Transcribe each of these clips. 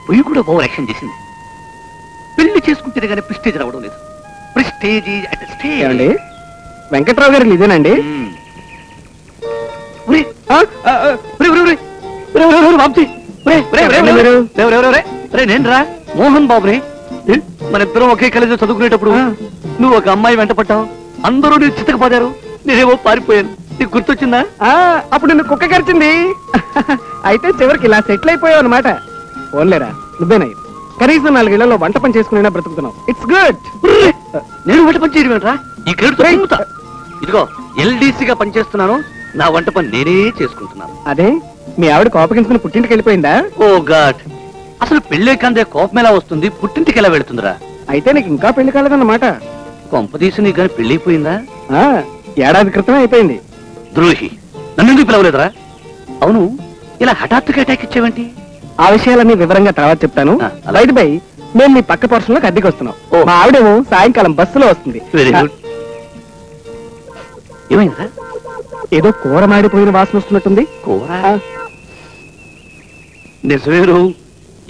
పొయ్యి కూడా over action చేసింది. పెళ్లి చేసుకుంటేనే కానీ ప్రెస్టేజ్ రావడం లేదు. Prestige at stage. ఏమండి వెంకట్రావు గారు ఇదేనండి? నేనురా మోహన్ బాబుని. మన ఇద్దరం ఒకే కాలేజీలో చదువుకునేటప్పుడు నువ్వు ఒక అమ్మాయి వెంట పట్టావు, అందరూ నీ చితకపోదారు, నేనేమో పారిపోయాను. నీకు గుర్తొచ్చిందా? అప్పుడు నిన్ను కుక్క కరిచింది. అయితే చివరికి ఇలా సెటిల్ అయిపోయావు అనమాట. ఓన్లేరా నువ్వేనాయి కనీసం 4 ఇళ్లలో వంట పని చేసుకునే బ్రతుకుతున్నావు. It's good. నేను వంట పని చేయడం ఈ క్రెడిట్ ఇదిగో ఎల్డీసీగా పనిచేస్తున్నాను, నా వంట పని నేనే చేసుకుంటున్నాను. అదే మీ ఆవిడ కోపగించుకుని పుట్టింటికి వెళ్ళిపోయిందా? ఓ గాడ్, అసలు పెళ్ళే కందే కోపం ఎలా వస్తుంది, పుట్టింటికి ఎలా వెళుతుందిరా? అయితే నీకు ఇంకా పెళ్లి కాలేదన్నమాట. కొంపదీసి నీకు కానీ పెళ్లి అయిపోయిందా? ఏడాది క్రితమే అయిపోయింది. ద్రోహి, నన్ను ఎందుకు పిలవలేదురా? అవును, ఇలా హఠాత్తుగా అటాక్ ఇచ్చావేంటి? ఆ విషయాలన్నీ వివరంగా తర్వాత చెప్తాను. రైట్ బై, మేము మీ పక్క పోర్షన్ లోకి అద్దెకి వస్తున్నాం. మా ఆవిడేమో సాయంకాలం బస్సులో వస్తుంది. Very good. ఏమైందా? ఏదో కూర మాడిపోయిన వాసన వస్తున్నట్టుంది. కూర? నిజమేరు,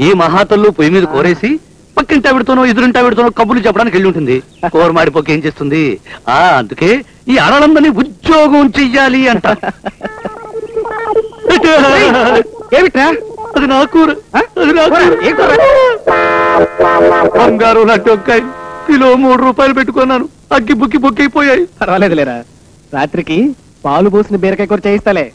ఏ మహాతల్లు పొయ్యి మీద కూరేసి పక్కింటి ఆవిడతోనో ఎదురింటి ఆవిడతోనో కబుర్లు చెప్పడానికి వెళ్ళి ఉంటుంది. కూర మాడిపోక ఏం చేస్తుంది? అందుకే ఈ ఆడలందరినీ ఉద్యోగం చెయ్యాలి అంట. ఏమిట్రా? అది నా కూర. బంగారు లాంటి వంకాయ కిలో 3 రూపాయలు పెట్టుకున్నాను, అగ్గి బుక్కి బుక్కి అయిపోయాయి. పర్వాలేదు లేరా, రాత్రికి పాలు పోసిన బీరకాయ కూర చేయిస్తాలే.